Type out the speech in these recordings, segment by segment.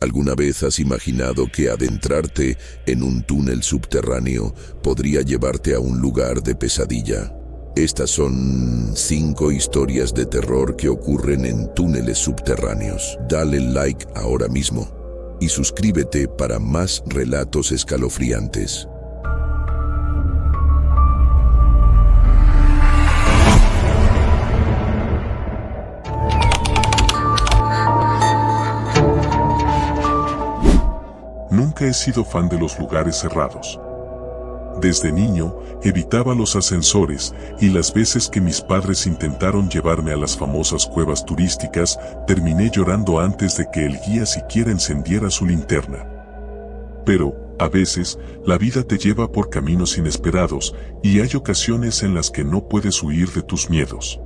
¿Alguna vez has imaginado que adentrarte en un túnel subterráneo podría llevarte a un lugar de pesadilla? Estas son 5 historias de terror que ocurren en túneles subterráneos. Dale like ahora mismo y suscríbete para más relatos escalofriantes. Nunca he sido fan de los lugares cerrados. Desde niño, evitaba los ascensores y las veces que mis padres intentaron llevarme a las famosas cuevas turísticas, terminé llorando antes de que el guía siquiera encendiera su linterna. Pero, a veces, la vida te lleva por caminos inesperados y hay ocasiones en las que no puedes huir de tus miedos.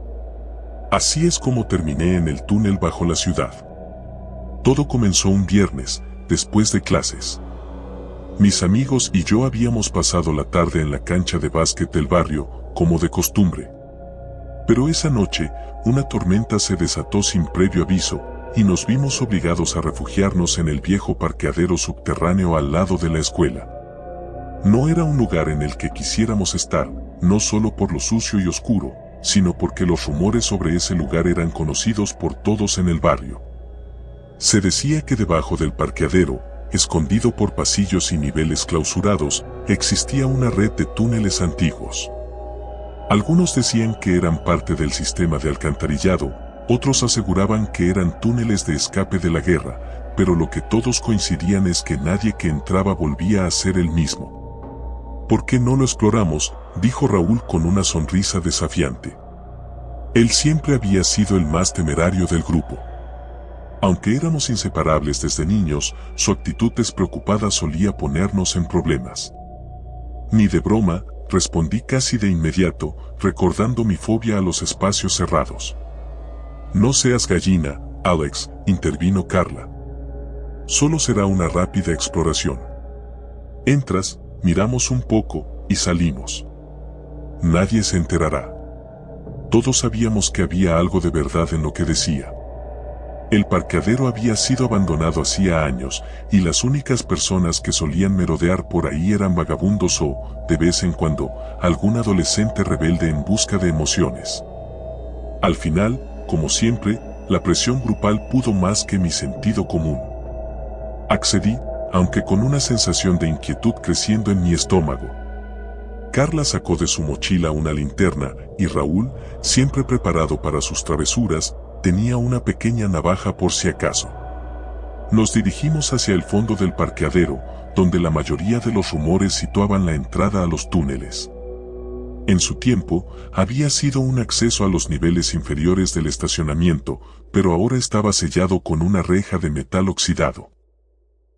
Así es como terminé en el túnel bajo la ciudad. Todo comenzó un viernes, después de clases. Mis amigos y yo habíamos pasado la tarde en la cancha de básquet del barrio, como de costumbre. Pero esa noche, una tormenta se desató sin previo aviso, y nos vimos obligados a refugiarnos en el viejo parqueadero subterráneo al lado de la escuela. No era un lugar en el que quisiéramos estar, no solo por lo sucio y oscuro, sino porque los rumores sobre ese lugar eran conocidos por todos en el barrio. Se decía que debajo del parqueadero, escondido por pasillos y niveles clausurados, existía una red de túneles antiguos. Algunos decían que eran parte del sistema de alcantarillado, otros aseguraban que eran túneles de escape de la guerra, pero lo que todos coincidían es que nadie que entraba volvía a ser el mismo. ¿Por qué no lo exploramos?, dijo Raúl con una sonrisa desafiante. Él siempre había sido el más temerario del grupo. Aunque éramos inseparables desde niños, su actitud despreocupada solía ponernos en problemas. Ni de broma, respondí casi de inmediato, recordando mi fobia a los espacios cerrados. No seas gallina, Alex, intervino Carla. Solo será una rápida exploración. Entras, miramos un poco, y salimos. Nadie se enterará. Todos sabíamos que había algo de verdad en lo que decía. El parqueadero había sido abandonado hacía años, y las únicas personas que solían merodear por ahí eran vagabundos o, de vez en cuando, algún adolescente rebelde en busca de emociones. Al final, como siempre, la presión grupal pudo más que mi sentido común. Accedí, aunque con una sensación de inquietud creciendo en mi estómago. Carla sacó de su mochila una linterna, y Raúl, siempre preparado para sus travesuras, tenía una pequeña navaja por si acaso. Nos dirigimos hacia el fondo del parqueadero, donde la mayoría de los rumores situaban la entrada a los túneles. En su tiempo, había sido un acceso a los niveles inferiores del estacionamiento, pero ahora estaba sellado con una reja de metal oxidado.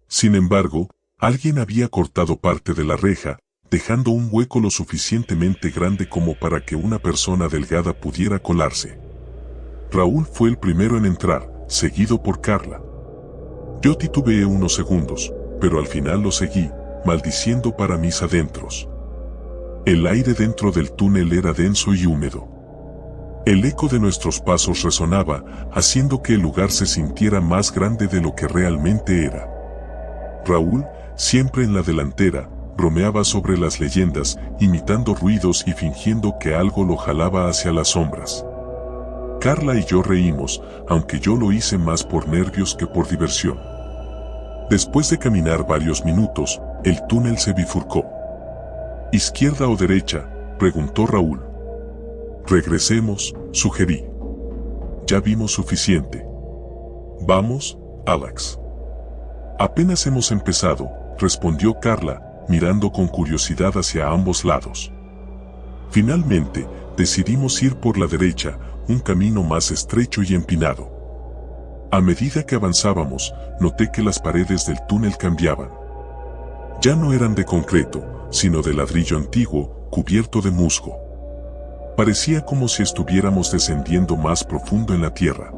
Sin embargo, alguien había cortado parte de la reja, dejando un hueco lo suficientemente grande como para que una persona delgada pudiera colarse. Raúl fue el primero en entrar, seguido por Carla. Yo titubeé unos segundos, pero al final lo seguí, maldiciendo para mis adentros. El aire dentro del túnel era denso y húmedo. El eco de nuestros pasos resonaba, haciendo que el lugar se sintiera más grande de lo que realmente era. Raúl, siempre en la delantera, bromeaba sobre las leyendas, imitando ruidos y fingiendo que algo lo jalaba hacia las sombras. Carla y yo reímos, aunque yo lo hice más por nervios que por diversión. Después de caminar varios minutos, el túnel se bifurcó. ¿Izquierda o derecha?, preguntó Raúl. Regresemos, sugerí. Ya vimos suficiente. Vamos, Alex. Apenas hemos empezado, respondió Carla, mirando con curiosidad hacia ambos lados. Finalmente, decidimos ir por la derecha, un camino más estrecho y empinado. A medida que avanzábamos, noté que las paredes del túnel cambiaban. Ya no eran de concreto, sino de ladrillo antiguo, cubierto de musgo. Parecía como si estuviéramos descendiendo más profundo en la tierra.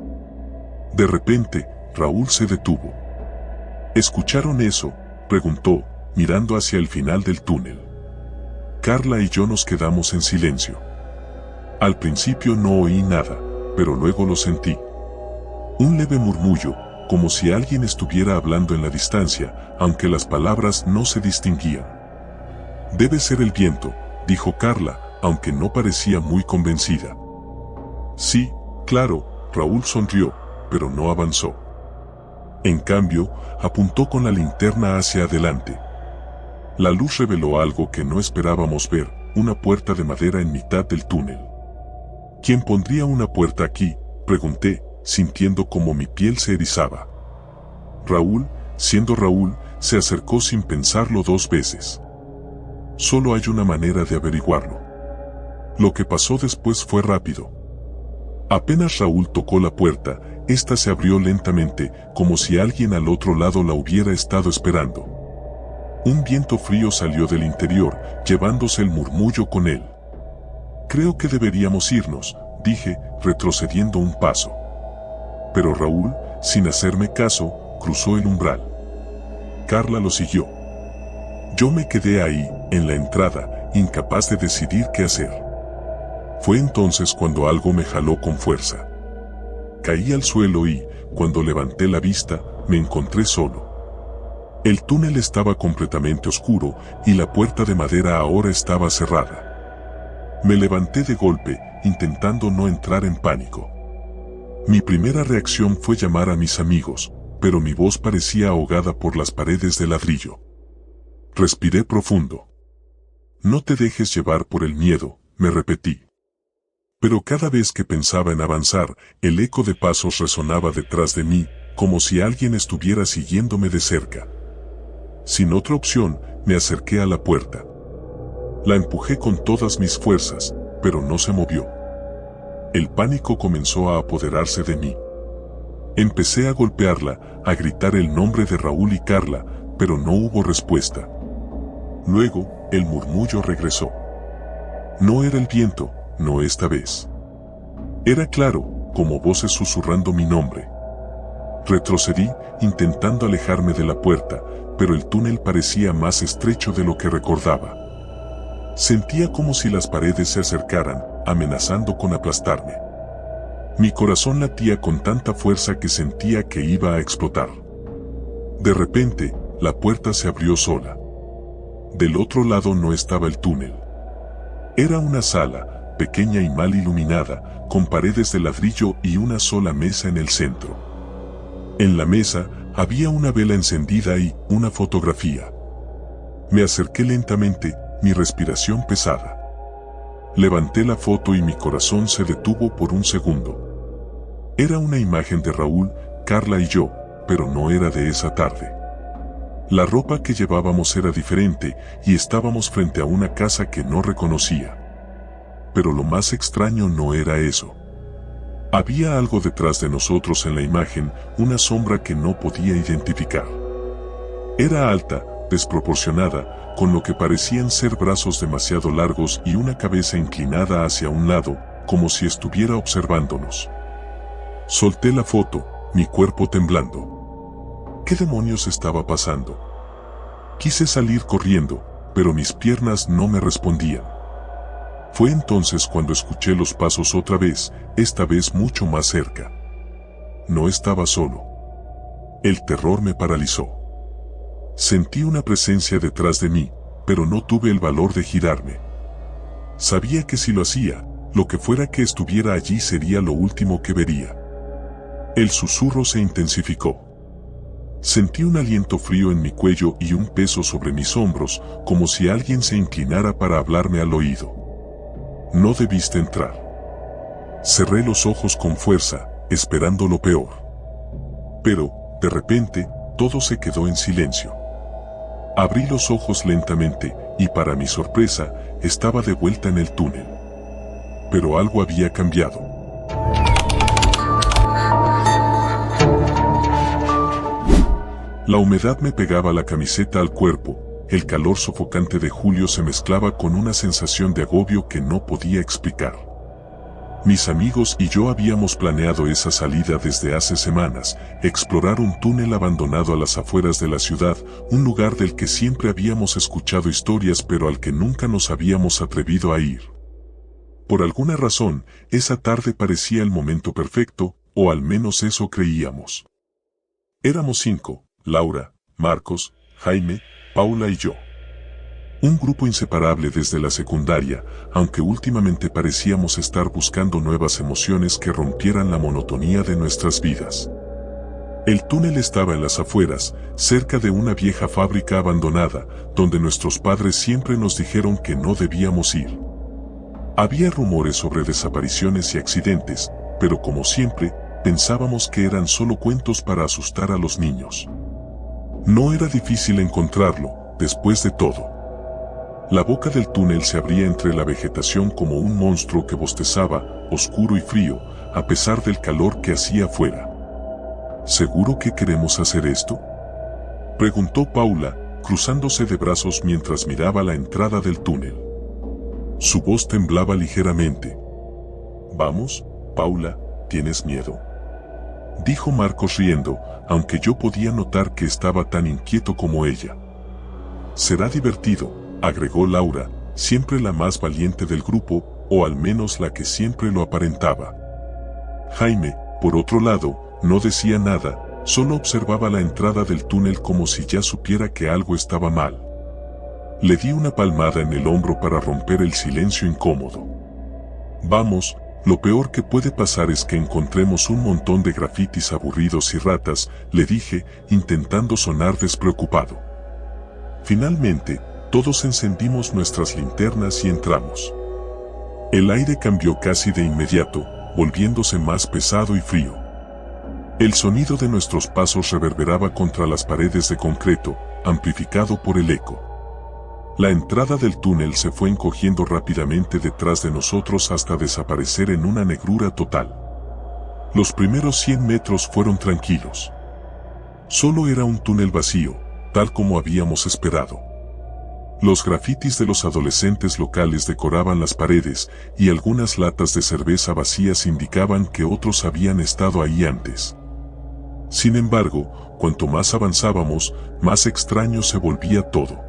De repente, Raúl se detuvo. ¿Escucharon eso?, preguntó, mirando hacia el final del túnel. Carla y yo nos quedamos en silencio. Al principio no oí nada, pero luego lo sentí. Un leve murmullo, como si alguien estuviera hablando en la distancia, aunque las palabras no se distinguían. «Debe ser el viento», dijo Carla, aunque no parecía muy convencida. «Sí, claro», Raúl sonrió, pero no avanzó. En cambio, apuntó con la linterna hacia adelante. La luz reveló algo que no esperábamos ver, una puerta de madera en mitad del túnel. «¿Quién pondría una puerta aquí?», pregunté, sintiendo como mi piel se erizaba. Raúl, siendo Raúl, se acercó sin pensarlo 2 veces. «Solo hay una manera de averiguarlo». Lo que pasó después fue rápido. Apenas Raúl tocó la puerta, esta se abrió lentamente, como si alguien al otro lado la hubiera estado esperando. Un viento frío salió del interior, llevándose el murmullo con él. «Creo que deberíamos irnos», dije, retrocediendo un paso. Pero Raúl, sin hacerme caso, cruzó el umbral. Carla lo siguió. Yo me quedé ahí, en la entrada, incapaz de decidir qué hacer. Fue entonces cuando algo me jaló con fuerza. Caí al suelo y, cuando levanté la vista, me encontré solo. El túnel estaba completamente oscuro y la puerta de madera ahora estaba cerrada. Me levanté de golpe, intentando no entrar en pánico. Mi primera reacción fue llamar a mis amigos, pero mi voz parecía ahogada por las paredes de ladrillo. Respiré profundo. «No te dejes llevar por el miedo», me repetí. Pero cada vez que pensaba en avanzar, el eco de pasos resonaba detrás de mí, como si alguien estuviera siguiéndome de cerca. Sin otra opción, me acerqué a la puerta. La empujé con todas mis fuerzas, pero no se movió. El pánico comenzó a apoderarse de mí. Empecé a golpearla, a gritar el nombre de Raúl y Carla, pero no hubo respuesta. Luego, el murmullo regresó. No era el viento, no esta vez. Era claro, como voces susurrando mi nombre. Retrocedí, intentando alejarme de la puerta, pero el túnel parecía más estrecho de lo que recordaba. Sentía como si las paredes se acercaran, amenazando con aplastarme. Mi corazón latía con tanta fuerza que sentía que iba a explotar. De repente, la puerta se abrió sola. Del otro lado no estaba el túnel. Era una sala, pequeña y mal iluminada, con paredes de ladrillo y una sola mesa en el centro. En la mesa, había una vela encendida y una fotografía. Me acerqué lentamente, mi respiración pesada. Levanté la foto y mi corazón se detuvo por un segundo. Era una imagen de Raúl, Carla y yo, pero no era de esa tarde. La ropa que llevábamos era diferente y estábamos frente a una casa que no reconocía. Pero lo más extraño no era eso. Había algo detrás de nosotros en la imagen, una sombra que no podía identificar. Era alta, desproporcionada, con lo que parecían ser brazos demasiado largos y una cabeza inclinada hacia un lado, como si estuviera observándonos. Solté la foto, mi cuerpo temblando. ¿Qué demonios estaba pasando? Quise salir corriendo, pero mis piernas no me respondían. Fue entonces cuando escuché los pasos otra vez, esta vez mucho más cerca. No estaba solo. El terror me paralizó. Sentí una presencia detrás de mí, pero no tuve el valor de girarme. Sabía que si lo hacía, lo que fuera que estuviera allí sería lo último que vería. El susurro se intensificó. Sentí un aliento frío en mi cuello y un peso sobre mis hombros, como si alguien se inclinara para hablarme al oído. No debiste entrar. Cerré los ojos con fuerza, esperando lo peor. Pero, de repente, todo se quedó en silencio. Abrí los ojos lentamente, y para mi sorpresa, estaba de vuelta en el túnel. Pero algo había cambiado. La humedad me pegaba la camiseta al cuerpo, el calor sofocante de julio se mezclaba con una sensación de agobio que no podía explicar. Mis amigos y yo habíamos planeado esa salida desde hace semanas, explorar un túnel abandonado a las afueras de la ciudad, un lugar del que siempre habíamos escuchado historias pero al que nunca nos habíamos atrevido a ir. Por alguna razón, esa tarde parecía el momento perfecto, o al menos eso creíamos. Éramos 5, Laura, Marcos, Jaime, Paula y yo. Un grupo inseparable desde la secundaria, aunque últimamente parecíamos estar buscando nuevas emociones que rompieran la monotonía de nuestras vidas. El túnel estaba en las afueras, cerca de una vieja fábrica abandonada, donde nuestros padres siempre nos dijeron que no debíamos ir. Había rumores sobre desapariciones y accidentes, pero como siempre, pensábamos que eran solo cuentos para asustar a los niños. No era difícil encontrarlo, después de todo. La boca del túnel se abría entre la vegetación como un monstruo que bostezaba, oscuro y frío, a pesar del calor que hacía afuera. ¿Seguro que queremos hacer esto?, preguntó Paula, cruzándose de brazos mientras miraba la entrada del túnel. Su voz temblaba ligeramente. «Vamos, Paula, ¿tienes miedo?», dijo Marcos riendo, aunque yo podía notar que estaba tan inquieto como ella. «Será divertido», agregó Laura, siempre la más valiente del grupo, o al menos la que siempre lo aparentaba. Jaime, por otro lado, no decía nada, solo observaba la entrada del túnel como si ya supiera que algo estaba mal. Le di una palmada en el hombro para romper el silencio incómodo. «Vamos, lo peor que puede pasar es que encontremos un montón de grafitis aburridos y ratas», le dije, intentando sonar despreocupado. Finalmente, todos encendimos nuestras linternas y entramos. El aire cambió casi de inmediato, volviéndose más pesado y frío. El sonido de nuestros pasos reverberaba contra las paredes de concreto, amplificado por el eco. La entrada del túnel se fue encogiendo rápidamente detrás de nosotros hasta desaparecer en una negrura total. Los primeros 100 metros fueron tranquilos. Solo era un túnel vacío, tal como habíamos esperado. Los grafitis de los adolescentes locales decoraban las paredes, y algunas latas de cerveza vacías indicaban que otros habían estado ahí antes. Sin embargo, cuanto más avanzábamos, más extraño se volvía todo.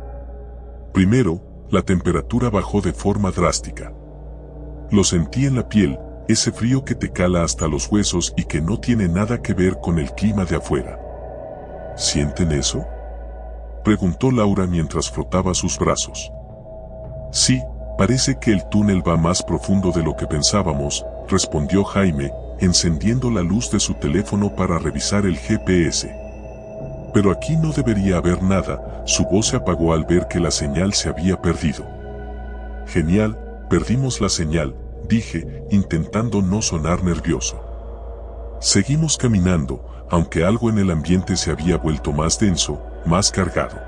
Primero, la temperatura bajó de forma drástica. Lo sentí en la piel, ese frío que te cala hasta los huesos y que no tiene nada que ver con el clima de afuera. ¿Sienten eso?, preguntó Laura mientras frotaba sus brazos. «Sí, parece que el túnel va más profundo de lo que pensábamos», respondió Jaime, encendiendo la luz de su teléfono para revisar el GPS. «Pero aquí no debería haber nada», su voz se apagó al ver que la señal se había perdido. «Genial, perdimos la señal», dije, intentando no sonar nervioso. Seguimos caminando, aunque algo en el ambiente se había vuelto más denso, más cargado.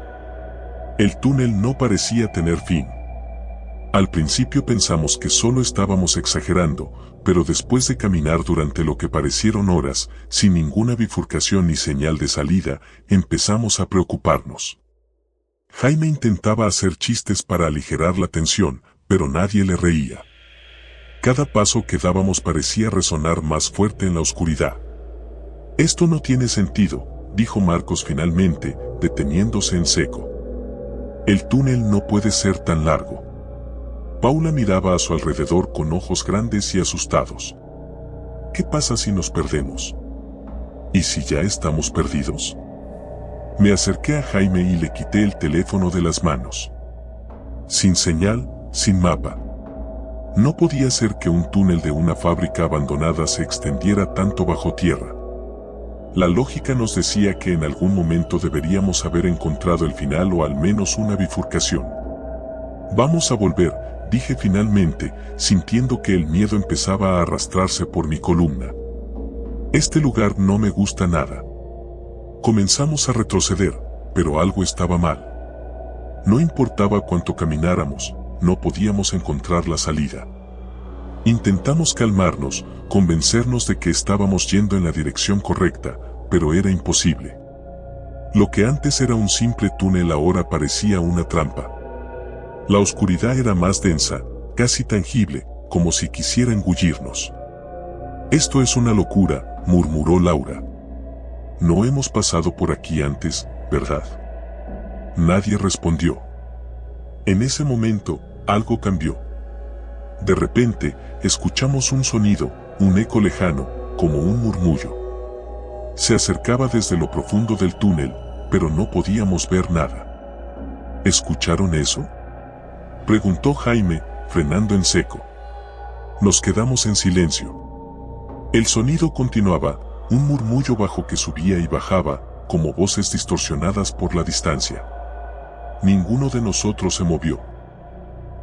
El túnel no parecía tener fin. Al principio pensamos que solo estábamos exagerando, pero después de caminar durante lo que parecieron horas, sin ninguna bifurcación ni señal de salida, empezamos a preocuparnos. Jaime intentaba hacer chistes para aligerar la tensión, pero nadie le reía. Cada paso que dábamos parecía resonar más fuerte en la oscuridad. «Esto no tiene sentido», dijo Marcos finalmente, deteniéndose en seco. «El túnel no puede ser tan largo». Paula miraba a su alrededor con ojos grandes y asustados. «¿Qué pasa si nos perdemos? ¿Y si ya estamos perdidos?». Me acerqué a Jaime y le quité el teléfono de las manos. Sin señal, sin mapa. No podía ser que un túnel de una fábrica abandonada se extendiera tanto bajo tierra. La lógica nos decía que en algún momento deberíamos haber encontrado el final o al menos una bifurcación. «Vamos a volver», dije finalmente, sintiendo que el miedo empezaba a arrastrarse por mi columna. «Este lugar no me gusta nada». Comenzamos a retroceder, pero algo estaba mal. No importaba cuánto camináramos, no podíamos encontrar la salida. Intentamos calmarnos, convencernos de que estábamos yendo en la dirección correcta, pero era imposible. Lo que antes era un simple túnel ahora parecía una trampa. La oscuridad era más densa, casi tangible, como si quisiera engullirnos. «Esto es una locura», murmuró Laura. «No hemos pasado por aquí antes, ¿verdad?». Nadie respondió. En ese momento, algo cambió. De repente, escuchamos un sonido, un eco lejano, como un murmullo. Se acercaba desde lo profundo del túnel, pero no podíamos ver nada. ¿Escucharon eso?, preguntó Jaime, frenando en seco. Nos quedamos en silencio. El sonido continuaba, un murmullo bajo que subía y bajaba, como voces distorsionadas por la distancia. Ninguno de nosotros se movió.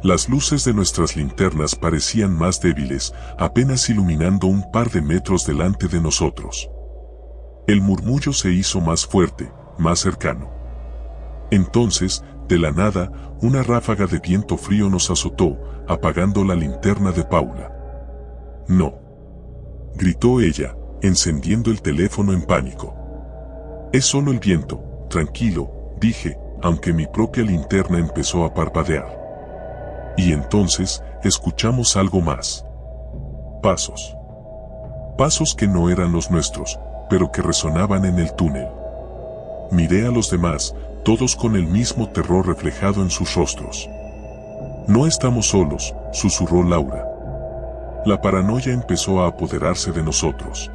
Las luces de nuestras linternas parecían más débiles, apenas iluminando un par de metros delante de nosotros. El murmullo se hizo más fuerte, más cercano. Entonces, de la nada, una ráfaga de viento frío nos azotó, apagando la linterna de Paula. «No», gritó ella, encendiendo el teléfono en pánico. «Es solo el viento, tranquilo», dije, aunque mi propia linterna empezó a parpadear. Y entonces, escuchamos algo más. Pasos. Pasos que no eran los nuestros, pero que resonaban en el túnel. Miré a los demás, todos con el mismo terror reflejado en sus rostros. «No estamos solos», susurró Laura. La paranoia empezó a apoderarse de nosotros.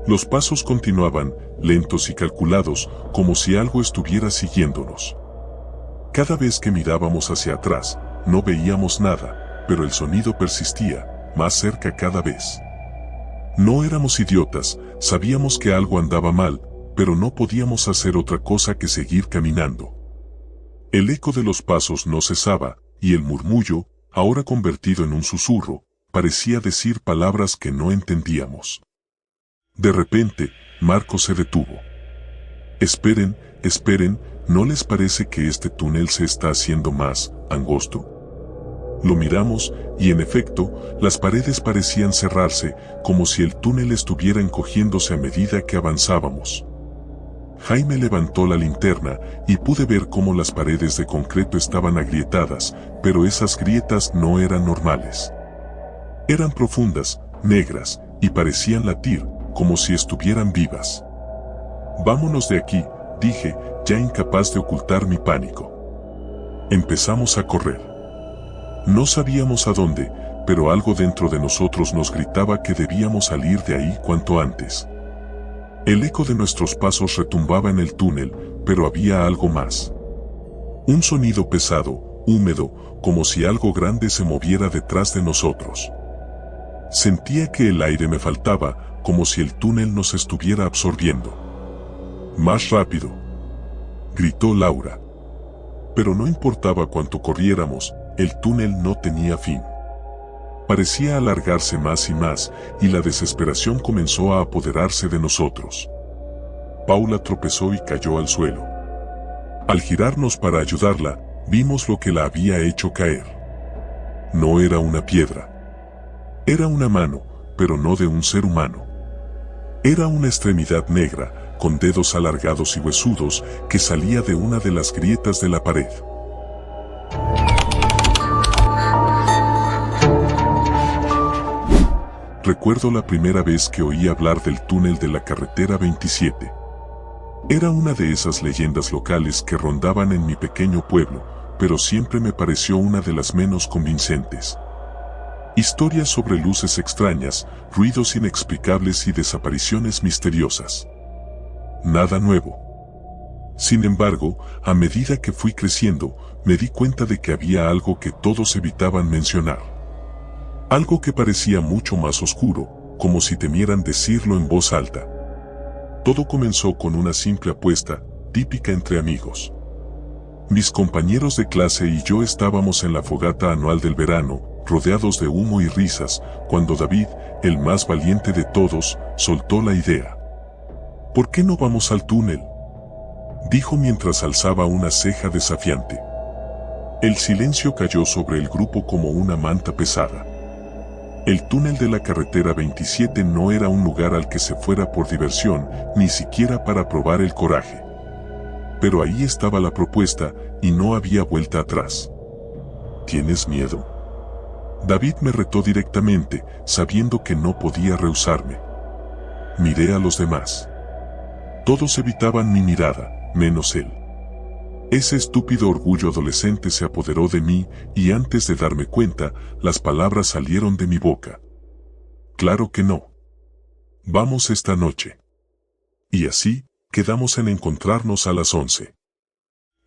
Los pasos continuaban, lentos y calculados, como si algo estuviera siguiéndonos. Cada vez que mirábamos hacia atrás, no veíamos nada, pero el sonido persistía, más cerca cada vez. No éramos idiotas, sabíamos que algo andaba mal, pero no podíamos hacer otra cosa que seguir caminando. El eco de los pasos no cesaba, y el murmullo, ahora convertido en un susurro, parecía decir palabras que no entendíamos. De repente, Marco se detuvo. «Esperen, esperen, ¿no les parece que este túnel se está haciendo más angosto?». Lo miramos, y en efecto, las paredes parecían cerrarse, como si el túnel estuviera encogiéndose a medida que avanzábamos. Jaime levantó la linterna, y pude ver cómo las paredes de concreto estaban agrietadas, pero esas grietas no eran normales. Eran profundas, negras, y parecían latir, como si estuvieran vivas. «Vámonos de aquí», dije, ya incapaz de ocultar mi pánico. Empezamos a correr. No sabíamos a dónde, pero algo dentro de nosotros nos gritaba que debíamos salir de ahí cuanto antes. El eco de nuestros pasos retumbaba en el túnel, pero había algo más. Un sonido pesado, húmedo, como si algo grande se moviera detrás de nosotros. Sentía que el aire me faltaba, como si el túnel nos estuviera absorbiendo. «Más rápido», gritó Laura. Pero no importaba cuánto corriéramos, el túnel no tenía fin. Parecía alargarse más y más, y la desesperación comenzó a apoderarse de nosotros. Paula tropezó y cayó al suelo. Al girarnos para ayudarla, vimos lo que la había hecho caer. No era una piedra. Era una mano, pero no de un ser humano. Era una extremidad negra, con dedos alargados y huesudos, que salía de una de las grietas de la pared. Recuerdo la primera vez que oí hablar del túnel de la carretera 27. Era una de esas leyendas locales que rondaban en mi pequeño pueblo, pero siempre me pareció una de las menos convincentes. Historias sobre luces extrañas, ruidos inexplicables y desapariciones misteriosas. Nada nuevo. Sin embargo, a medida que fui creciendo, me di cuenta de que había algo que todos evitaban mencionar. Algo que parecía mucho más oscuro, como si temieran decirlo en voz alta. Todo comenzó con una simple apuesta, típica entre amigos. Mis compañeros de clase y yo estábamos en la fogata anual del verano, rodeados de humo y risas, cuando David, el más valiente de todos, soltó la idea. «¿Por qué no vamos al túnel?», dijo mientras alzaba una ceja desafiante. El silencio cayó sobre el grupo como una manta pesada. El túnel de la carretera 27 no era un lugar al que se fuera por diversión, ni siquiera para probar el coraje. Pero ahí estaba la propuesta, y no había vuelta atrás. «¿Tienes miedo?», David me retó directamente, sabiendo que no podía rehusarme. Miré a los demás. Todos evitaban mi mirada, menos él. Ese estúpido orgullo adolescente se apoderó de mí, y antes de darme cuenta, las palabras salieron de mi boca. «Claro que no. Vamos esta noche». Y así, quedamos en encontrarnos a las 11.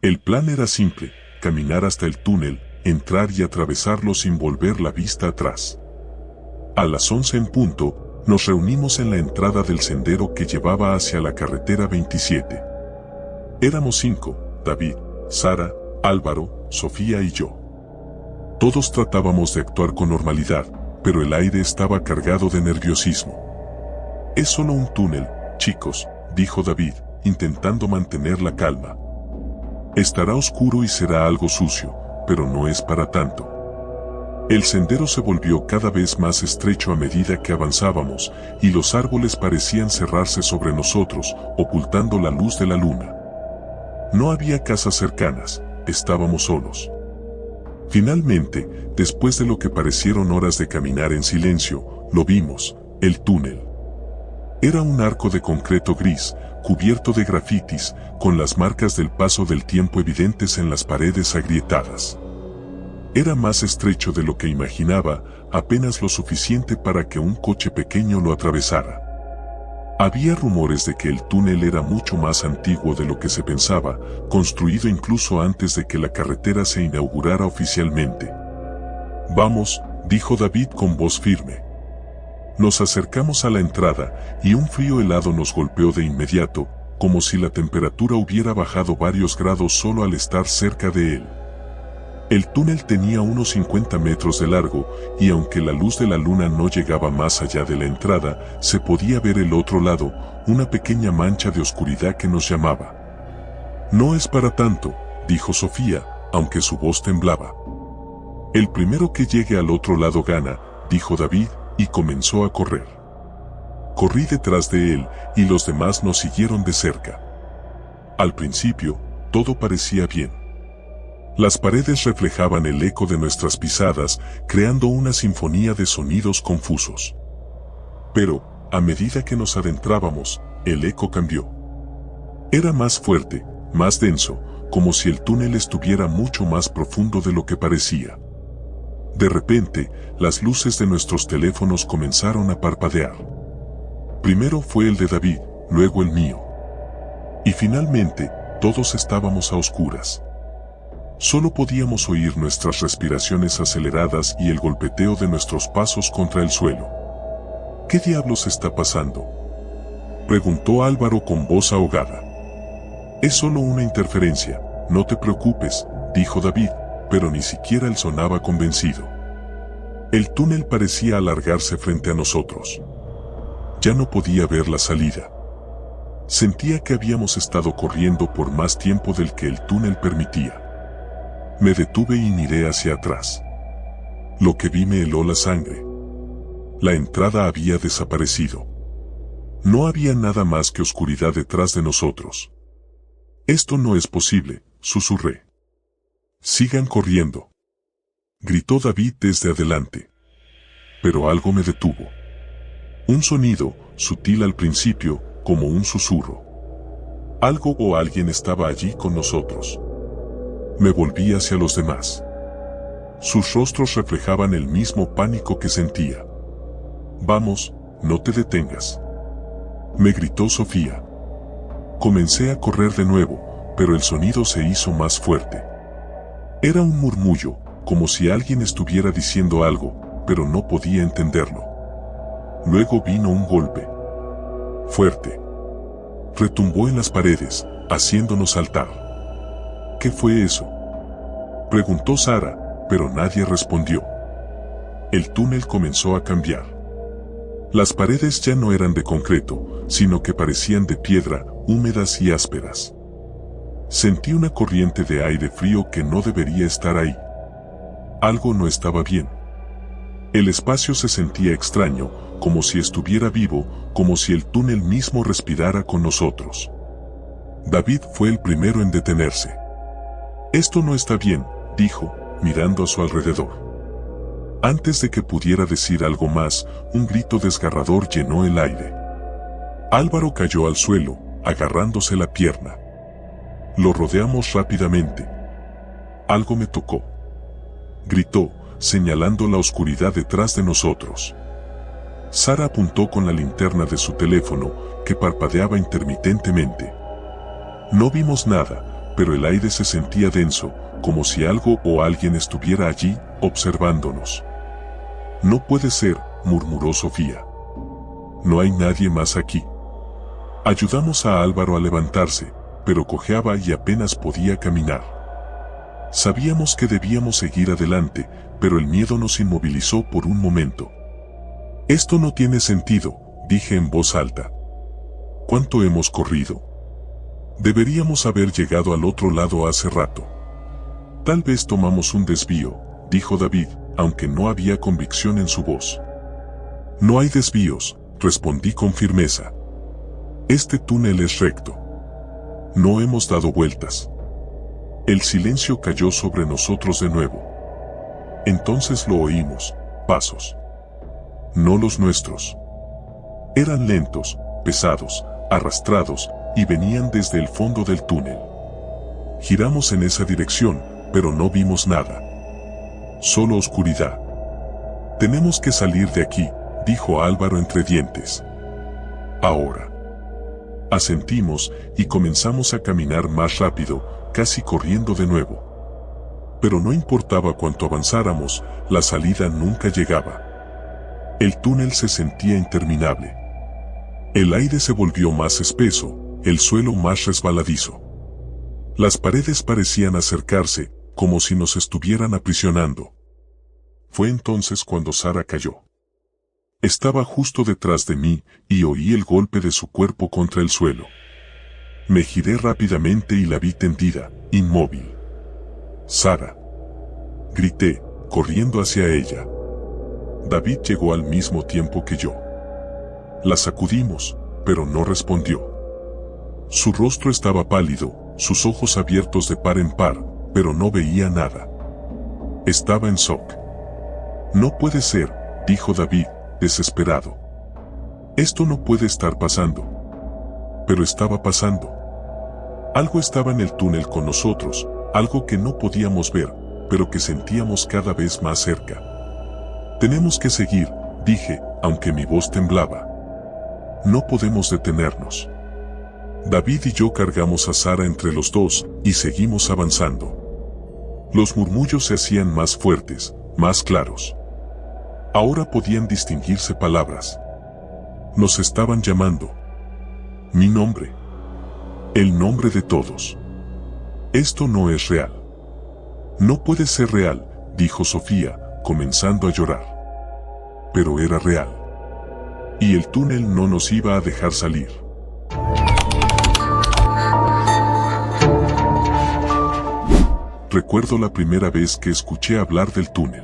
El plan era simple, caminar hasta el túnel, entrar y atravesarlo sin volver la vista atrás. A las 11 en punto, nos reunimos en la entrada del sendero que llevaba hacia la carretera 27. Éramos 5, David, Sara, Álvaro, Sofía y yo. Todos tratábamos de actuar con normalidad, pero el aire estaba cargado de nerviosismo. Es solo un túnel, chicos, dijo David, intentando mantener la calma. Estará oscuro y será algo sucio, pero no es para tanto. El sendero se volvió cada vez más estrecho a medida que avanzábamos, y los árboles parecían cerrarse sobre nosotros, ocultando la luz de la luna. No había casas cercanas, estábamos solos. Finalmente, después de lo que parecieron horas de caminar en silencio, lo vimos, el túnel. Era un arco de concreto gris, cubierto de grafitis, con las marcas del paso del tiempo evidentes en las paredes agrietadas. Era más estrecho de lo que imaginaba, apenas lo suficiente para que un coche pequeño lo atravesara. Había rumores de que el túnel era mucho más antiguo de lo que se pensaba, construido incluso antes de que la carretera se inaugurara oficialmente. Vamos, dijo David con voz firme. Nos acercamos a la entrada, y un frío helado nos golpeó de inmediato, como si la temperatura hubiera bajado varios grados solo al estar cerca de él. El túnel tenía unos 50 metros de largo, y aunque la luz de la luna no llegaba más allá de la entrada, se podía ver el otro lado, una pequeña mancha de oscuridad que nos llamaba. No es para tanto, dijo Sofía, aunque su voz temblaba. El primero que llegue al otro lado gana, dijo David, y comenzó a correr. Corrí detrás de él, y los demás nos siguieron de cerca. Al principio, todo parecía bien. Las paredes reflejaban el eco de nuestras pisadas, creando una sinfonía de sonidos confusos. Pero, a medida que nos adentrábamos, el eco cambió. Era más fuerte, más denso, como si el túnel estuviera mucho más profundo de lo que parecía. De repente, las luces de nuestros teléfonos comenzaron a parpadear. Primero fue el de David, luego el mío. Y finalmente, todos estábamos a oscuras. Solo podíamos oír nuestras respiraciones aceleradas y el golpeteo de nuestros pasos contra el suelo. ¿Qué diablos está pasando?, preguntó Álvaro con voz ahogada. Es solo una interferencia, no te preocupes, dijo David, pero ni siquiera él sonaba convencido. El túnel parecía alargarse frente a nosotros. Ya no podía ver la salida. Sentía que habíamos estado corriendo por más tiempo del que el túnel permitía. Me detuve y miré hacia atrás. Lo que vi me heló la sangre. La entrada había desaparecido. No había nada más que oscuridad detrás de nosotros. Esto no es posible, susurré. Sigan corriendo, gritó David desde adelante. Pero algo me detuvo. Un sonido, sutil al principio, como un susurro. Algo o alguien estaba allí con nosotros. Me volví hacia los demás. Sus rostros reflejaban el mismo pánico que sentía. Vamos, no te detengas, me gritó Sofía. Comencé a correr de nuevo, pero el sonido se hizo más fuerte. Era un murmullo, como si alguien estuviera diciendo algo, pero no podía entenderlo. Luego vino un golpe. Fuerte. Retumbó en las paredes, haciéndonos saltar. ¿Qué fue eso?, preguntó Sara, pero nadie respondió. El túnel comenzó a cambiar. Las paredes ya no eran de concreto, sino que parecían de piedra, húmedas y ásperas. Sentí una corriente de aire frío que no debería estar ahí. Algo no estaba bien. El espacio se sentía extraño, como si estuviera vivo, como si el túnel mismo respirara con nosotros. David fue el primero en detenerse. Esto no está bien, dijo, mirando a su alrededor. Antes de que pudiera decir algo más, un grito desgarrador llenó el aire. Álvaro cayó al suelo, agarrándose la pierna. Lo rodeamos rápidamente. Algo me tocó, gritó, señalando la oscuridad detrás de nosotros. Sara apuntó con la linterna de su teléfono, que parpadeaba intermitentemente. No vimos nada, pero el aire se sentía denso, como si algo o alguien estuviera allí, observándonos. No puede ser, murmuró Sofía. No hay nadie más aquí. Ayudamos a Álvaro a levantarse, pero cojeaba y apenas podía caminar. Sabíamos que debíamos seguir adelante, pero el miedo nos inmovilizó por un momento. Esto no tiene sentido, dije en voz alta. ¿Cuánto hemos corrido? Deberíamos haber llegado al otro lado hace rato. Tal vez tomamos un desvío, dijo David, aunque no había convicción en su voz. No hay desvíos, respondí con firmeza. Este túnel es recto. No hemos dado vueltas. El silencio cayó sobre nosotros de nuevo. Entonces lo oímos, pasos. No los nuestros. Eran lentos, pesados, arrastrados, y venían desde el fondo del túnel. Giramos en esa dirección, pero no vimos nada. Solo oscuridad. Tenemos que salir de aquí, dijo Álvaro entre dientes. Ahora. Asentimos y comenzamos a caminar más rápido, casi corriendo de nuevo. Pero no importaba cuánto avanzáramos, la salida nunca llegaba. El túnel se sentía interminable. El aire se volvió más espeso, el suelo más resbaladizo. Las paredes parecían acercarse, como si nos estuvieran aprisionando. Fue entonces cuando Sara cayó. Estaba justo detrás de mí y oí el golpe de su cuerpo contra el suelo. Me giré rápidamente y la vi tendida, inmóvil. Sara. Grité, corriendo hacia ella. David llegó al mismo tiempo que yo. La sacudimos, pero no respondió. Su rostro estaba pálido, sus ojos abiertos de par en par, pero no veía nada. Estaba en shock. No puede ser, dijo David, desesperado. Esto no puede estar pasando. Pero estaba pasando. Algo estaba en el túnel con nosotros, algo que no podíamos ver, pero que sentíamos cada vez más cerca. Tenemos que seguir, dije, aunque mi voz temblaba. No podemos detenernos. David y yo cargamos a Sara entre los dos, y seguimos avanzando. Los murmullos se hacían más fuertes, más claros. Ahora podían distinguirse palabras. Nos estaban llamando. Mi nombre. El nombre de todos. Esto no es real. No puede ser real, dijo Sofía, comenzando a llorar. Pero era real. Y el túnel no nos iba a dejar salir. Recuerdo la primera vez que escuché hablar del túnel.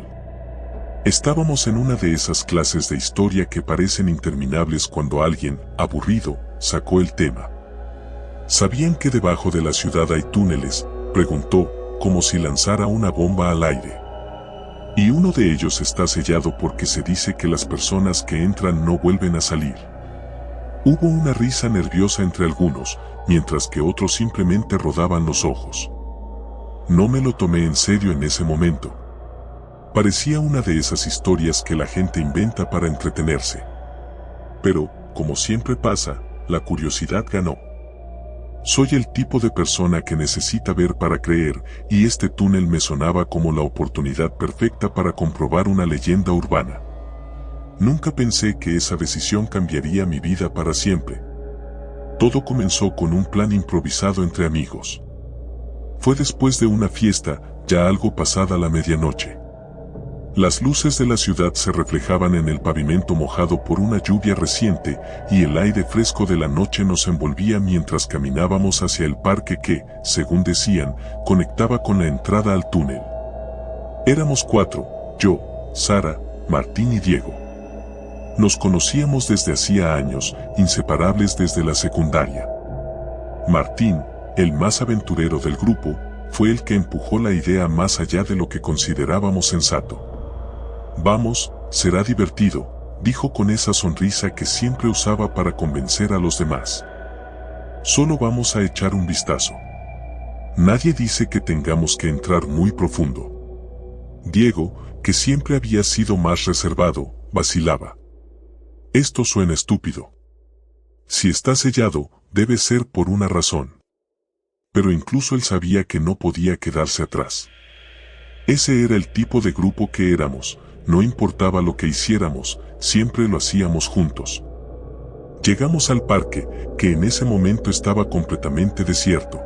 Estábamos en una de esas clases de historia que parecen interminables cuando alguien, aburrido, sacó el tema. ¿Sabían que debajo de la ciudad hay túneles?, preguntó, como si lanzara una bomba al aire. Y uno de ellos está sellado porque se dice que las personas que entran no vuelven a salir. Hubo una risa nerviosa entre algunos, mientras que otros simplemente rodaban los ojos. No me lo tomé en serio en ese momento. Parecía una de esas historias que la gente inventa para entretenerse. Pero, como siempre pasa, la curiosidad ganó. Soy el tipo de persona que necesita ver para creer, y este túnel me sonaba como la oportunidad perfecta para comprobar una leyenda urbana. Nunca pensé que esa decisión cambiaría mi vida para siempre. Todo comenzó con un plan improvisado entre amigos. Fue después de una fiesta, ya algo pasada la medianoche. Las luces de la ciudad se reflejaban en el pavimento mojado por una lluvia reciente, y el aire fresco de la noche nos envolvía mientras caminábamos hacia el parque que, según decían, conectaba con la entrada al túnel. Éramos 4, yo, Sara, Martín y Diego. Nos conocíamos desde hacía años, inseparables desde la secundaria. Martín, el más aventurero del grupo, fue el que empujó la idea más allá de lo que considerábamos sensato. Vamos, será divertido, dijo con esa sonrisa que siempre usaba para convencer a los demás. Solo vamos a echar un vistazo. Nadie dice que tengamos que entrar muy profundo. Diego, que siempre había sido más reservado, vacilaba. Esto suena estúpido. Si está sellado, debe ser por una razón. Pero incluso él sabía que no podía quedarse atrás. Ese era el tipo de grupo que éramos, no importaba lo que hiciéramos, siempre lo hacíamos juntos. Llegamos al parque, que en ese momento estaba completamente desierto.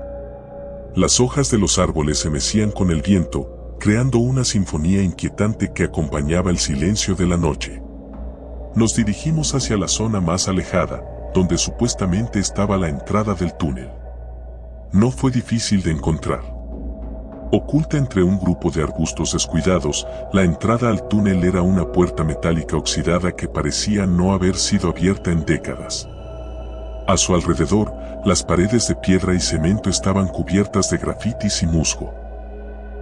Las hojas de los árboles se mecían con el viento, creando una sinfonía inquietante que acompañaba el silencio de la noche. Nos dirigimos hacia la zona más alejada, donde supuestamente estaba la entrada del túnel. No fue difícil de encontrar. Oculta entre un grupo de arbustos descuidados, la entrada al túnel era una puerta metálica oxidada que parecía no haber sido abierta en décadas. A su alrededor, las paredes de piedra y cemento estaban cubiertas de grafitis y musgo.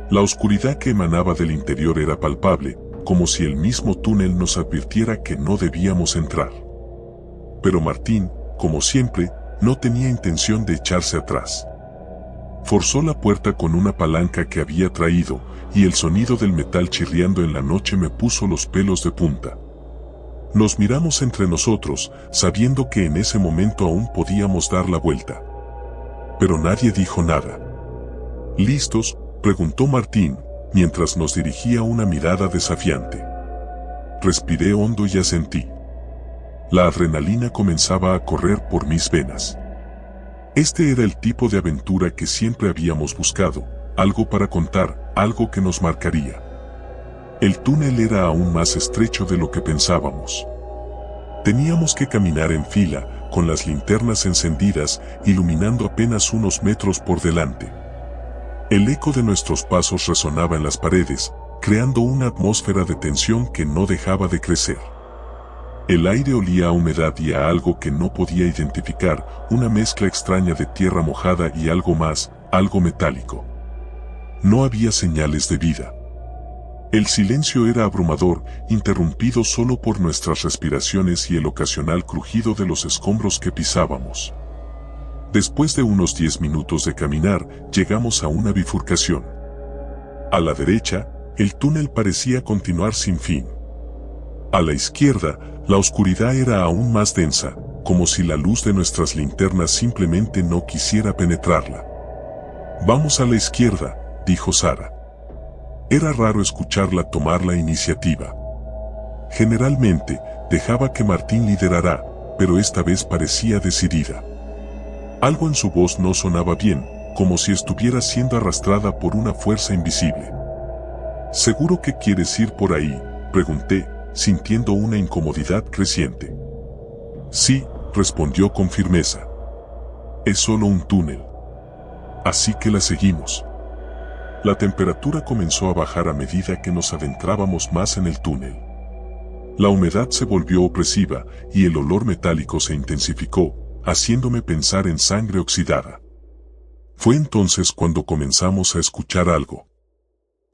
La oscuridad que emanaba del interior era palpable, como si el mismo túnel nos advirtiera que no debíamos entrar. Pero Martín, como siempre, no tenía intención de echarse atrás. Forzó la puerta con una palanca que había traído, y el sonido del metal chirriando en la noche me puso los pelos de punta. Nos miramos entre nosotros, sabiendo que en ese momento aún podíamos dar la vuelta. Pero nadie dijo nada. ¿Listos?, preguntó Martín, mientras nos dirigía una mirada desafiante. Respiré hondo y asentí. La adrenalina comenzaba a correr por mis venas. Este era el tipo de aventura que siempre habíamos buscado, algo para contar, algo que nos marcaría. El túnel era aún más estrecho de lo que pensábamos. Teníamos que caminar en fila, con las linternas encendidas, iluminando apenas unos metros por delante. El eco de nuestros pasos resonaba en las paredes, creando una atmósfera de tensión que no dejaba de crecer. El aire olía a humedad y a algo que no podía identificar, una mezcla extraña de tierra mojada y algo más, algo metálico. No había señales de vida. El silencio era abrumador, interrumpido solo por nuestras respiraciones y el ocasional crujido de los escombros que pisábamos. Después de unos 10 minutos de caminar, llegamos a una bifurcación. A la derecha, el túnel parecía continuar sin fin. A la izquierda, la oscuridad era aún más densa, como si la luz de nuestras linternas simplemente no quisiera penetrarla. «Vamos a la izquierda», dijo Sara. Era raro escucharla tomar la iniciativa. Generalmente, dejaba que Martín liderara, pero esta vez parecía decidida. Algo en su voz no sonaba bien, como si estuviera siendo arrastrada por una fuerza invisible. «¿Seguro que quieres ir por ahí?», pregunté, sintiendo una incomodidad creciente. «Sí», respondió con firmeza. «Es solo un túnel. Así que la seguimos». La temperatura comenzó a bajar a medida que nos adentrábamos más en el túnel. La humedad se volvió opresiva y el olor metálico se intensificó, haciéndome pensar en sangre oxidada. Fue entonces cuando comenzamos a escuchar algo.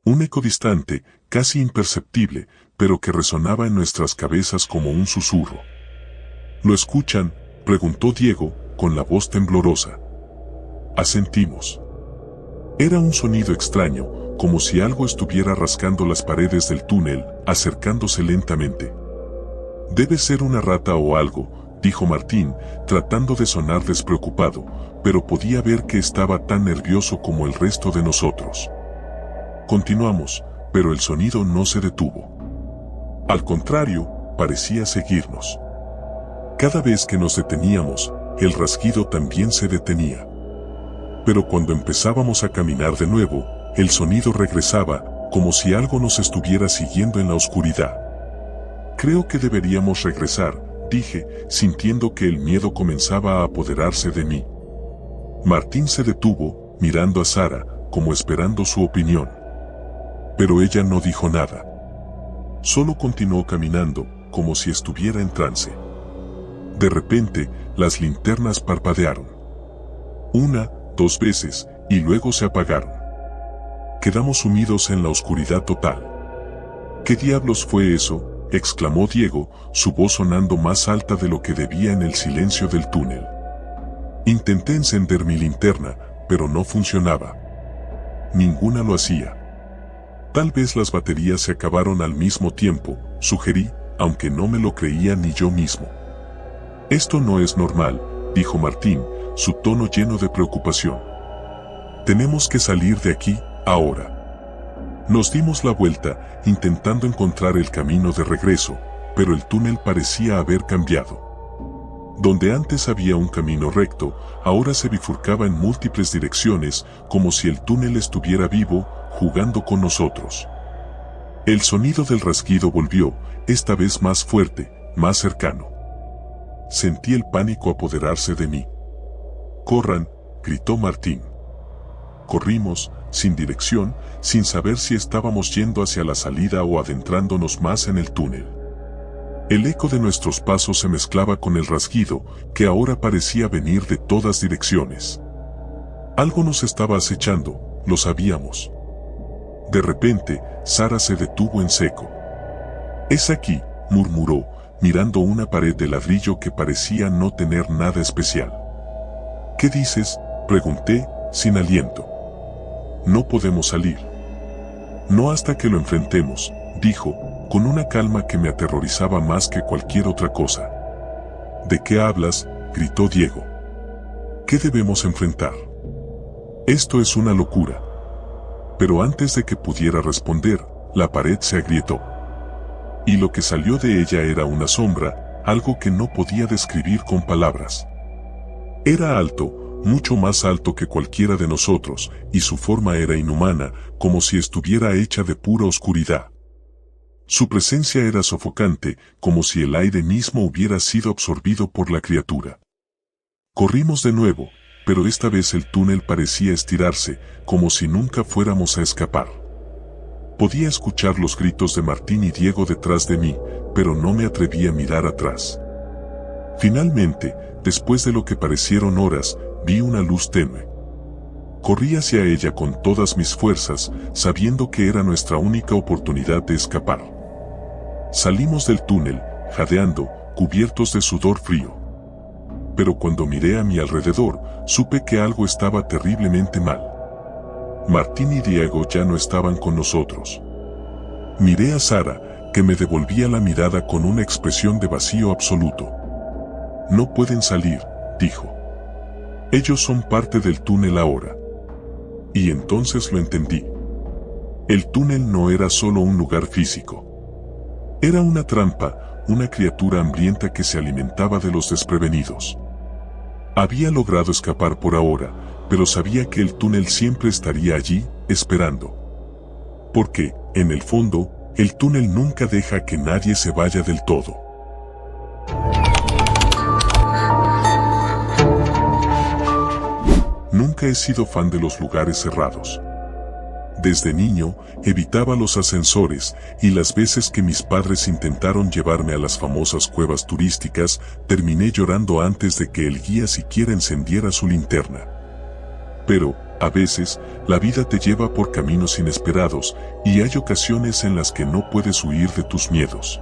Un eco distante, casi imperceptible, pero que resonaba en nuestras cabezas como un susurro. ¿Lo escuchan?, preguntó Diego, con la voz temblorosa. Asentimos. Era un sonido extraño, como si algo estuviera rascando las paredes del túnel, acercándose lentamente. «Debe ser una rata o algo», dijo Martín, tratando de sonar despreocupado, pero podía ver que estaba tan nervioso como el resto de nosotros. Continuamos, pero el sonido no se detuvo. Al contrario, parecía seguirnos. Cada vez que nos deteníamos, el rasguido también se detenía. Pero cuando empezábamos a caminar de nuevo, el sonido regresaba, como si algo nos estuviera siguiendo en la oscuridad. «Creo que deberíamos regresar», dije, sintiendo que el miedo comenzaba a apoderarse de mí. Martín se detuvo, mirando a Sara, como esperando su opinión. Pero ella no dijo nada. Solo continuó caminando, como si estuviera en trance. De repente, las linternas parpadearon. 1, 2 veces, y luego se apagaron. Quedamos sumidos en la oscuridad total. «¿Qué diablos fue eso?», exclamó Diego, su voz sonando más alta de lo que debía en el silencio del túnel. Intenté encender mi linterna, pero no funcionaba. Ninguna lo hacía. «Tal vez las baterías se acabaron al mismo tiempo», sugerí, aunque no me lo creía ni yo mismo. Esto no es normal, dijo Martín, su tono lleno de preocupación. Tenemos que salir de aquí, ahora. Nos dimos la vuelta, intentando encontrar el camino de regreso, pero el túnel parecía haber cambiado. Donde antes había un camino recto, ahora se bifurcaba en múltiples direcciones, como si el túnel estuviera vivo, jugando con nosotros. El sonido del rasguido volvió, esta vez más fuerte, más cercano. Sentí el pánico apoderarse de mí. «¡Corran!», gritó Martín. Corrimos, sin dirección, sin saber si estábamos yendo hacia la salida o adentrándonos más en el túnel. El eco de nuestros pasos se mezclaba con el rasguido, que ahora parecía venir de todas direcciones. Algo nos estaba acechando, lo sabíamos. De repente, Sara se detuvo en seco. «Es aquí», murmuró, mirando una pared de ladrillo que parecía no tener nada especial. «¿Qué dices?», pregunté, sin aliento. «No podemos salir». «No hasta que lo enfrentemos», dijo, con una calma que me aterrorizaba más que cualquier otra cosa. «¿De qué hablas?», gritó Diego. «¿Qué debemos enfrentar? Esto es una locura». Pero antes de que pudiera responder, la pared se agrietó. Y lo que salió de ella era una sombra, algo que no podía describir con palabras. Era alto, mucho más alto que cualquiera de nosotros, y su forma era inhumana, como si estuviera hecha de pura oscuridad. Su presencia era sofocante, como si el aire mismo hubiera sido absorbido por la criatura. Corrimos de nuevo, pero esta vez el túnel parecía estirarse, como si nunca fuéramos a escapar. Podía escuchar los gritos de Martín y Diego detrás de mí, pero no me atreví a mirar atrás. Finalmente, después de lo que parecieron horas, vi una luz tenue. Corrí hacia ella con todas mis fuerzas, sabiendo que era nuestra única oportunidad de escapar. Salimos del túnel, jadeando, cubiertos de sudor frío. Pero cuando miré a mi alrededor, supe que algo estaba terriblemente mal. Martín y Diego ya no estaban con nosotros. Miré a Sara, que me devolvía la mirada con una expresión de vacío absoluto. «No pueden salir», dijo. «Ellos son parte del túnel ahora». Y entonces lo entendí. El túnel no era solo un lugar físico. Era una trampa, una criatura hambrienta que se alimentaba de los desprevenidos. Había logrado escapar por ahora, pero sabía que el túnel siempre estaría allí, esperando. Porque, en el fondo, el túnel nunca deja que nadie se vaya del todo. Nunca he sido fan de los lugares cerrados. Desde niño, evitaba los ascensores, y las veces que mis padres intentaron llevarme a las famosas cuevas turísticas, terminé llorando antes de que el guía siquiera encendiera su linterna. Pero, a veces, la vida te lleva por caminos inesperados, y hay ocasiones en las que no puedes huir de tus miedos.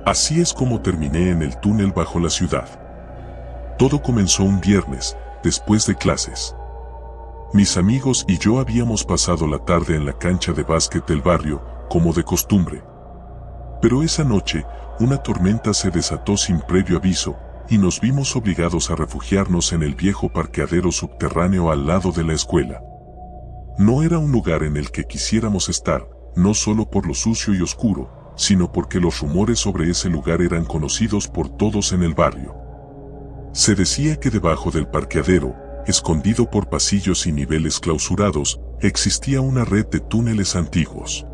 Así es como terminé en el túnel bajo la ciudad. Todo comenzó un viernes, después de clases. Mis amigos y yo habíamos pasado la tarde en la cancha de básquet del barrio, como de costumbre. Pero esa noche, una tormenta se desató sin previo aviso, y nos vimos obligados a refugiarnos en el viejo parqueadero subterráneo al lado de la escuela. No era un lugar en el que quisiéramos estar, no solo por lo sucio y oscuro, sino porque los rumores sobre ese lugar eran conocidos por todos en el barrio. Se decía que debajo del parqueadero, escondido por pasillos y niveles clausurados, existía una red de túneles antiguos.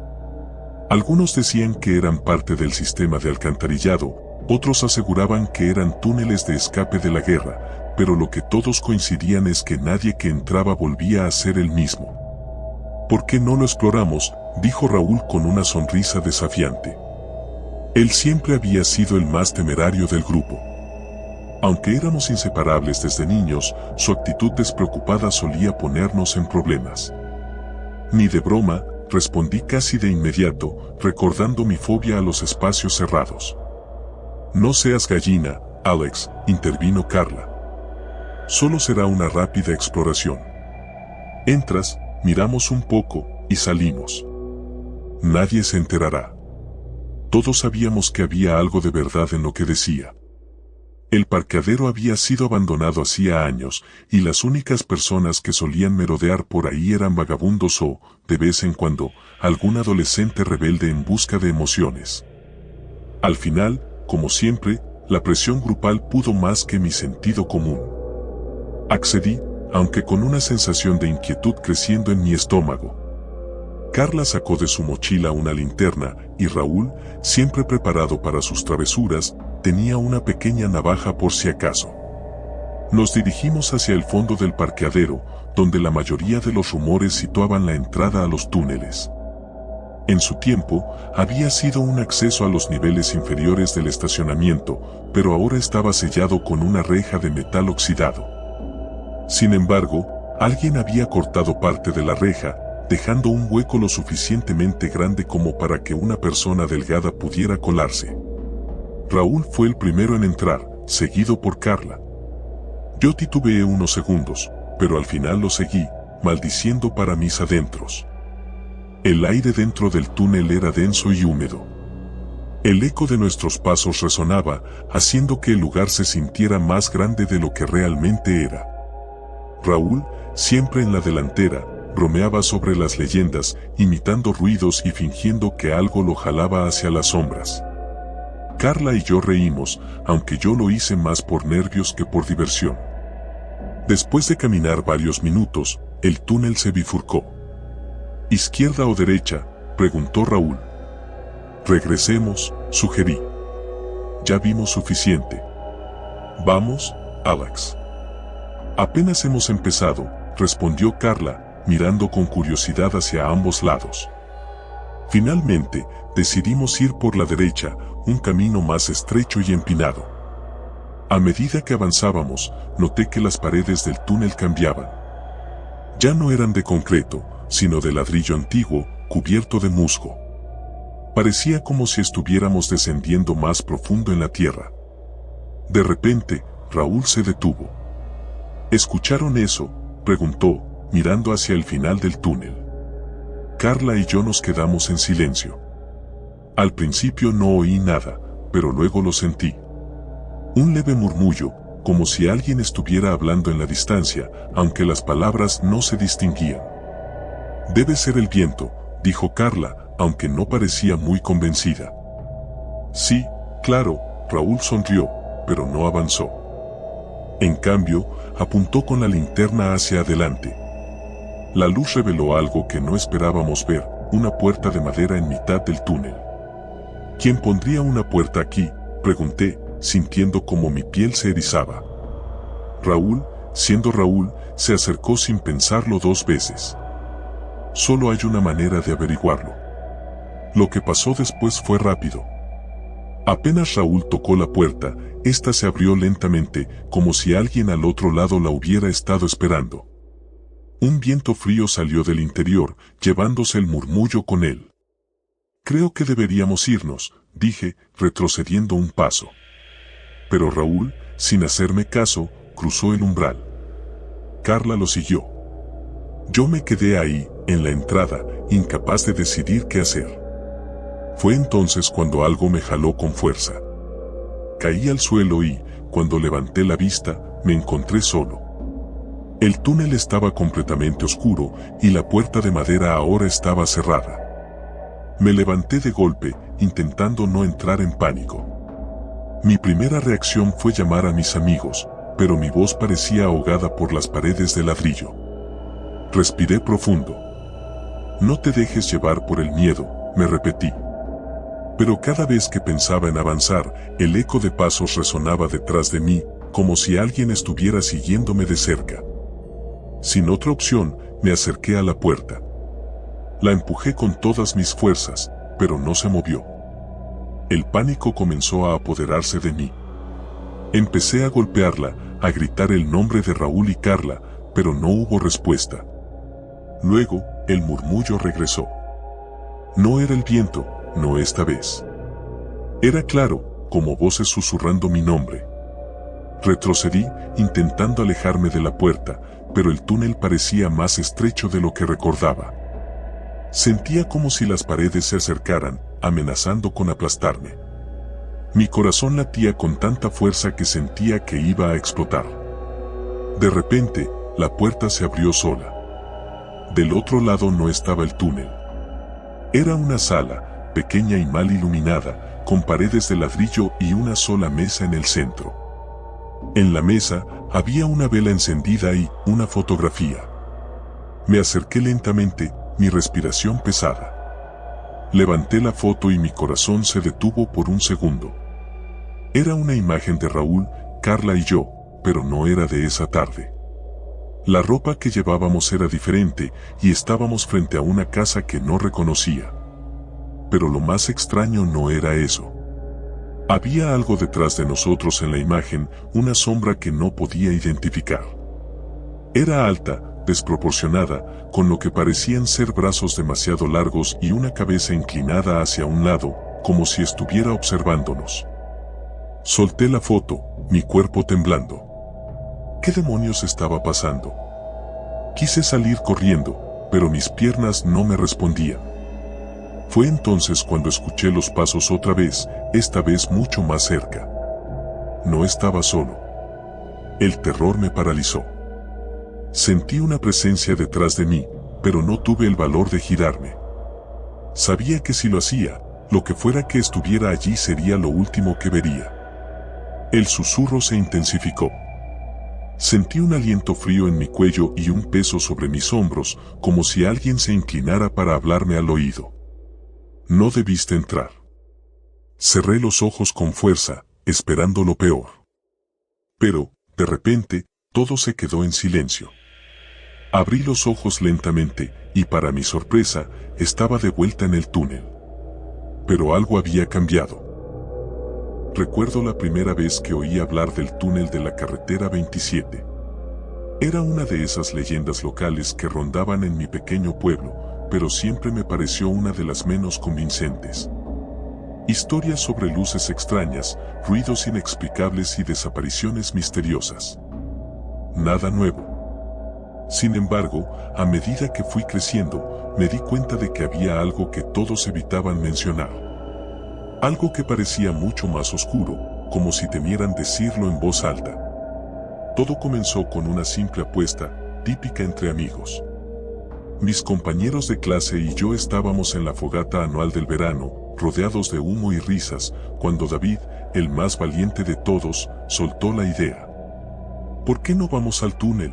Algunos decían que eran parte del sistema de alcantarillado, otros aseguraban que eran túneles de escape de la guerra, pero lo que todos coincidían es que nadie que entraba volvía a ser el mismo. «¿Por qué no lo exploramos?», dijo Raúl con una sonrisa desafiante. Él siempre había sido el más temerario del grupo. Aunque éramos inseparables desde niños, su actitud despreocupada solía ponernos en problemas. «Ni de broma», respondí casi de inmediato, recordando mi fobia a los espacios cerrados. «No seas gallina, Alex», intervino Carla. «Solo será una rápida exploración. Entras, miramos un poco, y salimos. Nadie se enterará». Todos sabíamos que había algo de verdad en lo que decía. El parqueadero había sido abandonado hacía años, y las únicas personas que solían merodear por ahí eran vagabundos o, de vez en cuando, algún adolescente rebelde en busca de emociones. Al final, como siempre, la presión grupal pudo más que mi sentido común. Accedí, aunque con una sensación de inquietud creciendo en mi estómago. Carla sacó de su mochila una linterna, y Raúl, siempre preparado para sus travesuras, tenía una pequeña navaja por si acaso. Nos dirigimos hacia el fondo del parqueadero, donde la mayoría de los rumores situaban la entrada a los túneles. En su tiempo, había sido un acceso a los niveles inferiores del estacionamiento, pero ahora estaba sellado con una reja de metal oxidado. Sin embargo, alguien había cortado parte de la reja, dejando un hueco lo suficientemente grande como para que una persona delgada pudiera colarse. Raúl fue el primero en entrar, seguido por Carla. Yo titubeé unos segundos, pero al final lo seguí, maldiciendo para mis adentros. El aire dentro del túnel era denso y húmedo. El eco de nuestros pasos resonaba, haciendo que el lugar se sintiera más grande de lo que realmente era. Raúl, siempre en la delantera, bromeaba sobre las leyendas, imitando ruidos y fingiendo que algo lo jalaba hacia las sombras. Carla y yo reímos, aunque yo lo hice más por nervios que por diversión. Después de caminar varios minutos, el túnel se bifurcó. ¿Izquierda o derecha?, preguntó Raúl. Regresemos, sugerí. Ya vimos suficiente. Vamos, Alex. Apenas hemos empezado, respondió Carla, mirando con curiosidad hacia ambos lados. Finalmente, decidimos ir por la derecha, un camino más estrecho y empinado. A medida que avanzábamos, noté que las paredes del túnel cambiaban. Ya no eran de concreto, sino de ladrillo antiguo, cubierto de musgo. Parecía como si estuviéramos descendiendo más profundo en la tierra. De repente, Raúl se detuvo. ¿Escucharon eso?, preguntó, mirando hacia el final del túnel. Carla y yo nos quedamos en silencio. Al principio no oí nada, pero luego lo sentí. Un leve murmullo, como si alguien estuviera hablando en la distancia, aunque las palabras no se distinguían. Debe ser el viento, dijo Carla, aunque no parecía muy convencida. Sí, claro, Raúl sonrió, pero no avanzó. En cambio, apuntó con la linterna hacia adelante. La luz reveló algo que no esperábamos ver, una puerta de madera en mitad del túnel. ¿Quién pondría una puerta aquí?, pregunté, sintiendo como mi piel se erizaba. Raúl, siendo Raúl, se acercó sin pensarlo 2 veces. Solo hay una manera de averiguarlo. Lo que pasó después fue rápido. Apenas Raúl tocó la puerta, ésta se abrió lentamente, como si alguien al otro lado la hubiera estado esperando. Un viento frío salió del interior, llevándose el murmullo con él. Creo que deberíamos irnos, dije, retrocediendo un paso. Pero Raúl, sin hacerme caso, cruzó el umbral. Carla lo siguió. Yo me quedé ahí, en la entrada, incapaz de decidir qué hacer. Fue entonces cuando algo me jaló con fuerza. Caí al suelo y, cuando levanté la vista, me encontré solo. El túnel estaba completamente oscuro y la puerta de madera ahora estaba cerrada. Me levanté de golpe, intentando no entrar en pánico. Mi primera reacción fue llamar a mis amigos, pero mi voz parecía ahogada por las paredes de ladrillo. Respiré profundo. No te dejes llevar por el miedo, me repetí. Pero cada vez que pensaba en avanzar, el eco de pasos resonaba detrás de mí, como si alguien estuviera siguiéndome de cerca. Sin otra opción, me acerqué a la puerta. La empujé con todas mis fuerzas, pero no se movió. El pánico comenzó a apoderarse de mí. Empecé a golpearla, a gritar el nombre de Raúl y Carla, pero no hubo respuesta. Luego, el murmullo regresó. No era el viento, no esta vez. Era claro, como voces susurrando mi nombre. Retrocedí, intentando alejarme de la puerta, pero el túnel parecía más estrecho de lo que recordaba. Sentía como si las paredes se acercaran, amenazando con aplastarme. Mi corazón latía con tanta fuerza que sentía que iba a explotar. De repente, la puerta se abrió sola. Del otro lado no estaba el túnel. Era una sala, pequeña y mal iluminada, con paredes de ladrillo y una sola mesa en el centro. En la mesa había una vela encendida y una fotografía. Me acerqué lentamente, mi respiración pesada. Levanté la foto y mi corazón se detuvo por un segundo. Era una imagen de Raúl, Carla y yo, pero no era de esa tarde. La ropa que llevábamos era diferente y estábamos frente a una casa que no reconocía. Pero lo más extraño no era eso. Había algo detrás de nosotros en la imagen, una sombra que no podía identificar. Era alta, desproporcionada, con lo que parecían ser brazos demasiado largos y una cabeza inclinada hacia un lado, como si estuviera observándonos. Solté la foto, mi cuerpo temblando. ¿Qué demonios estaba pasando? Quise salir corriendo, pero mis piernas no me respondían. Fue entonces cuando escuché los pasos otra vez, esta vez mucho más cerca. No estaba solo. El terror me paralizó. Sentí una presencia detrás de mí, pero no tuve el valor de girarme. Sabía que si lo hacía, lo que fuera que estuviera allí sería lo último que vería. El susurro se intensificó. Sentí un aliento frío en mi cuello y un peso sobre mis hombros, como si alguien se inclinara para hablarme al oído. No debiste entrar. Cerré los ojos con fuerza, esperando lo peor. Pero, de repente, todo se quedó en silencio. Abrí los ojos lentamente, y para mi sorpresa, estaba de vuelta en el túnel. Pero algo había cambiado. Recuerdo la primera vez que oí hablar del túnel de la carretera 27. Era una de esas leyendas locales que rondaban en mi pequeño pueblo, pero siempre me pareció una de las menos convincentes. Historias sobre luces extrañas, ruidos inexplicables y desapariciones misteriosas. Nada nuevo. Sin embargo, a medida que fui creciendo, me di cuenta de que había algo que todos evitaban mencionar. Algo que parecía mucho más oscuro, como si temieran decirlo en voz alta. Todo comenzó con una simple apuesta, típica entre amigos. Mis compañeros de clase y yo estábamos en la fogata anual del verano, rodeados de humo y risas, cuando David, el más valiente de todos, soltó la idea. ¿Por qué no vamos al túnel?,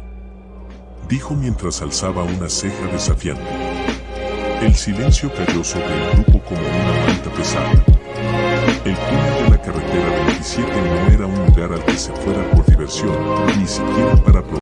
dijo mientras alzaba una ceja desafiante. El silencio cayó sobre el grupo como una manta pesada. El túnel de la carretera 27 no era un lugar al que se fuera por diversión, ni siquiera para